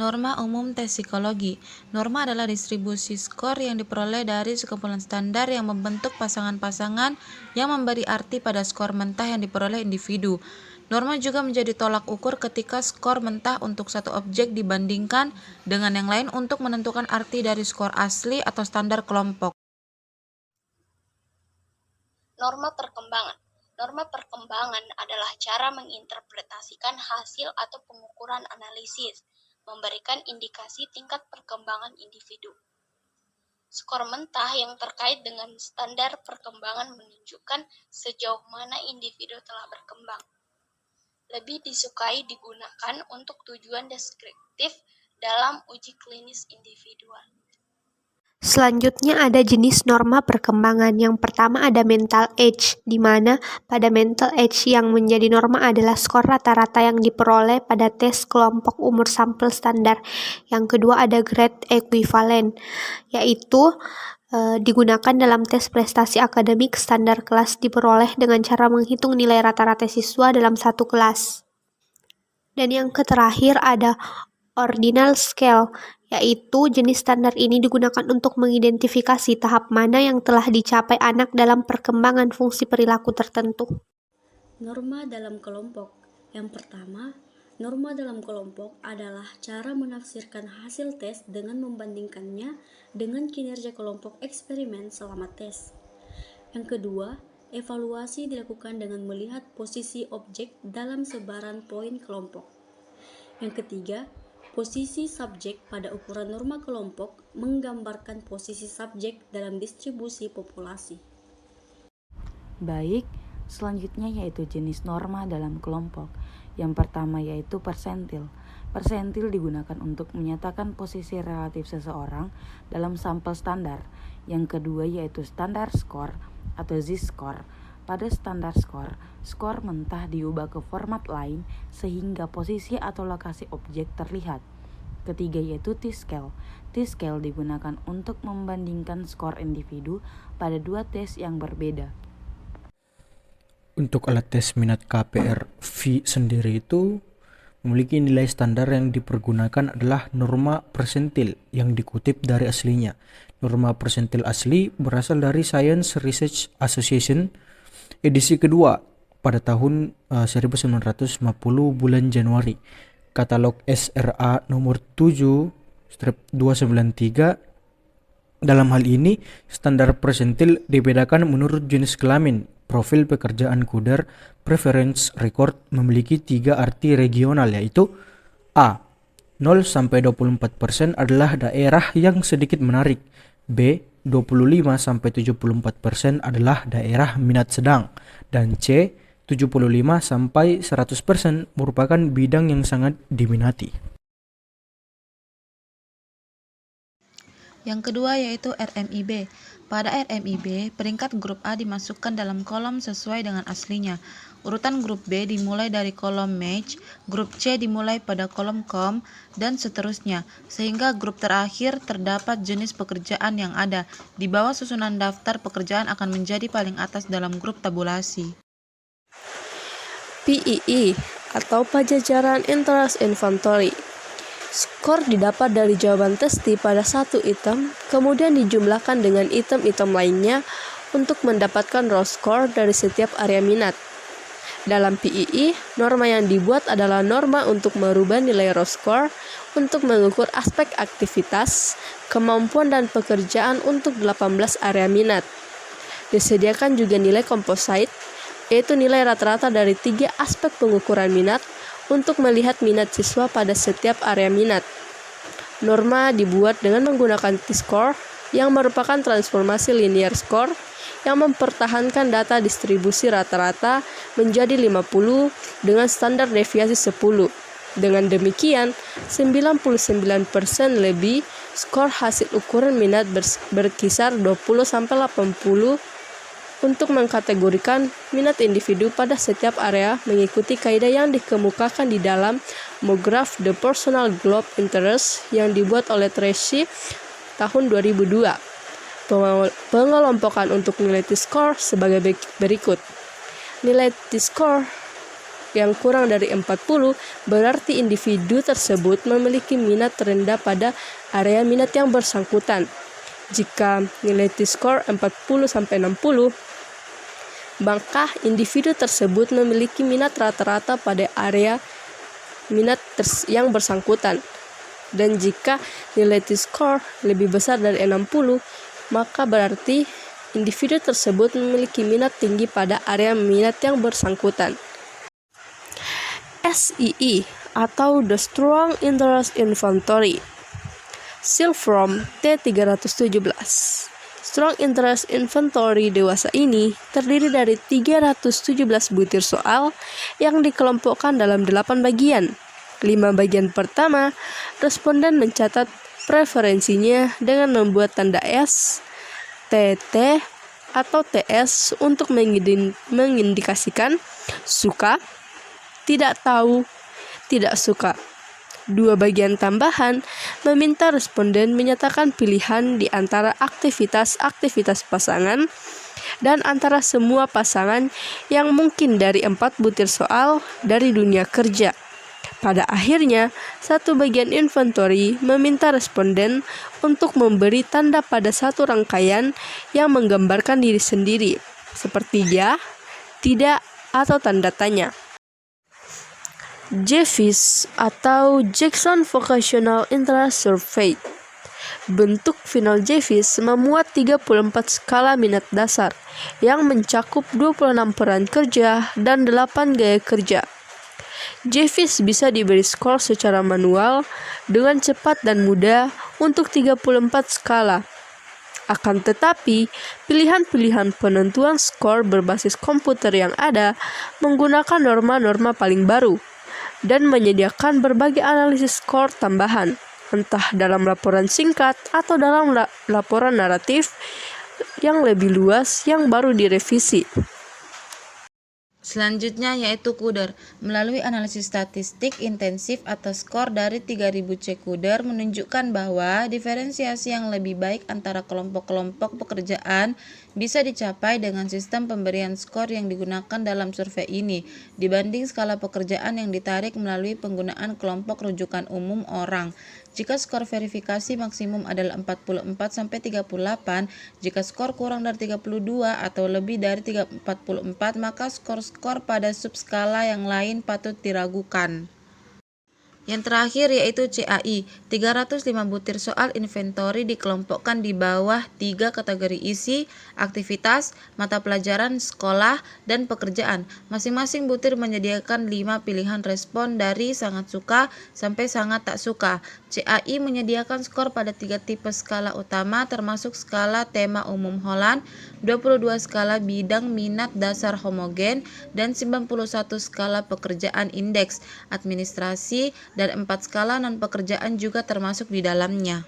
Norma umum tes psikologi. Norma adalah distribusi skor yang diperoleh dari sekumpulan standar yang membentuk pasangan-pasangan yang memberi arti pada skor mentah yang diperoleh individu. Norma juga menjadi tolak ukur ketika skor mentah untuk satu objek dibandingkan dengan yang lain untuk menentukan arti dari skor asli atau standar kelompok. Norma perkembangan. Norma perkembangan adalah cara menginterpretasikan hasil atau pengukuran analisis, memberikan indikasi tingkat perkembangan individu. Skor mentah yang terkait dengan standar perkembangan menunjukkan sejauh mana individu telah berkembang. Lebih disukai digunakan untuk tujuan deskriptif dalam uji klinis individual. Selanjutnya ada jenis norma perkembangan. Yang pertama ada mental age, di mana pada mental age yang menjadi norma adalah skor rata-rata yang diperoleh pada tes kelompok umur sampel standar. Yang kedua ada grade equivalent, yaitu digunakan dalam tes prestasi akademik standar kelas diperoleh dengan cara menghitung nilai rata-rata siswa dalam satu kelas. Dan yang terakhir ada ordinal scale, yaitu jenis standar ini digunakan untuk mengidentifikasi tahap mana yang telah dicapai anak dalam perkembangan fungsi perilaku tertentu. Norma dalam kelompok. Yang pertama, norma dalam kelompok adalah cara menafsirkan hasil tes dengan membandingkannya dengan kinerja kelompok eksperimen selama tes. Yang kedua, evaluasi dilakukan dengan melihat posisi objek dalam sebaran poin kelompok. Yang ketiga, posisi subjek pada ukuran norma kelompok menggambarkan posisi subjek dalam distribusi populasi. Baik, selanjutnya yaitu jenis norma dalam kelompok. Yang pertama yaitu persentil. Persentil digunakan untuk menyatakan posisi relatif seseorang dalam sampel standar. Yang kedua yaitu standar skor atau z-score. Pada standar skor, skor mentah diubah ke format lain sehingga posisi atau lokasi objek terlihat. Ketiga yaitu T-scale. T-scale digunakan untuk membandingkan skor individu pada dua tes yang berbeda. Untuk alat tes minat KPR-V sendiri itu memiliki nilai standar yang dipergunakan adalah norma persentil yang dikutip dari aslinya. Norma persentil asli berasal dari Science Research Association edisi kedua pada tahun 1950 bulan Januari. Katalog SRA nomor 7/293. Dalam hal ini, standar persentil dibedakan menurut jenis kelamin, profil pekerjaan kuder, preference record memiliki 3 arti regional, yaitu A. 0-24% adalah daerah yang sedikit menarik. B. 25-74% adalah daerah minat sedang. Dan C. 75-100% merupakan bidang yang sangat diminati. Yang kedua yaitu RMIB. Pada RMIB, peringkat grup A dimasukkan dalam kolom sesuai dengan aslinya. Urutan grup B dimulai dari kolom match, grup C dimulai pada kolom com, dan seterusnya, sehingga grup terakhir terdapat jenis pekerjaan yang ada. Di bawah susunan daftar pekerjaan akan menjadi paling atas dalam grup tabulasi. PII atau Pajajaran Interest Inventory. Skor didapat dari jawaban testi pada satu item, kemudian dijumlahkan dengan item-item lainnya untuk mendapatkan raw score dari setiap area minat. Dalam PII, norma yang dibuat adalah norma untuk merubah nilai raw score untuk mengukur aspek aktivitas, kemampuan dan pekerjaan untuk 18 area minat. Disediakan juga nilai composite, yaitu nilai rata-rata dari 3 aspek pengukuran minat untuk melihat minat siswa pada setiap area minat. Norma dibuat dengan menggunakan T-score yang merupakan transformasi linear score yang mempertahankan data distribusi rata-rata menjadi 50 dengan standar deviasi 10. Dengan demikian, 99% lebih skor hasil ukuran minat berkisar 20-80 untuk mengkategorikan minat individu pada setiap area mengikuti kaidah yang dikemukakan di dalam Monograph The Personal Globe Interest yang dibuat oleh Tracy tahun 2002. Pengelompokan untuk nilai T-score sebagai berikut. Nilai T-score yang kurang dari 40, berarti individu tersebut memiliki minat terendah pada area minat yang bersangkutan. Jika nilai T-score 40-60, maka individu tersebut memiliki minat rata-rata pada area minat yang bersangkutan. Dan jika nilai T-score lebih besar dari 60, maka berarti individu tersebut memiliki minat tinggi pada area minat yang bersangkutan. SII atau The Strong Interest Inventory. Silfrom T317. Strong Interest Inventory dewasa ini terdiri dari 317 butir soal yang dikelompokkan dalam 8 bagian. 5 bagian pertama, responden mencatat preferensinya dengan membuat tanda S, TT, atau TS untuk mengindikasikan suka, tidak tahu, tidak suka. 2 bagian tambahan meminta responden menyatakan pilihan di antara aktivitas-aktivitas pasangan dan antara semua pasangan yang mungkin dari 4 butir soal dari dunia kerja. Pada akhirnya, 1 bagian inventory meminta responden untuk memberi tanda pada satu rangkaian yang menggambarkan diri sendiri, seperti ya, tidak, atau tanda tanya. JVIS atau Jackson Vocational Interest Survey. Bentuk final JVIS memuat 34 skala minat dasar yang mencakup 26 peran kerja dan 8 gaya kerja. JVIS bisa diberi skor secara manual dengan cepat dan mudah untuk 34 skala. Akan tetapi, pilihan-pilihan penentuan skor berbasis komputer yang ada menggunakan norma-norma paling baru dan menyediakan berbagai analisis skor tambahan, entah dalam laporan singkat atau dalam laporan naratif yang lebih luas yang baru direvisi. Selanjutnya yaitu CUDER. Melalui analisis statistik intensif atau skor dari 3000 CUDER menunjukkan bahwa diferensiasi yang lebih baik antara kelompok-kelompok pekerjaan bisa dicapai dengan sistem pemberian skor yang digunakan dalam survei ini dibanding skala pekerjaan yang ditarik melalui penggunaan kelompok rujukan umum orang. Jika skor verifikasi maksimum adalah 44-38, jika skor kurang dari 32 atau lebih dari 44, maka skor-skor pada subskala yang lain patut diragukan. Yang terakhir yaitu CAI. 305 butir soal inventory dikelompokkan di bawah 3 kategori isi, aktivitas, mata pelajaran, sekolah, dan pekerjaan. Masing-masing butir menyediakan 5 pilihan respon dari sangat suka sampai sangat tak suka. CAI menyediakan skor pada 3 tipe skala utama termasuk skala tema umum Holland, 22 skala bidang minat dasar homogen, dan 91 skala pekerjaan indeks, administrasi, dan 4 skala non-pekerjaan juga termasuk di dalamnya.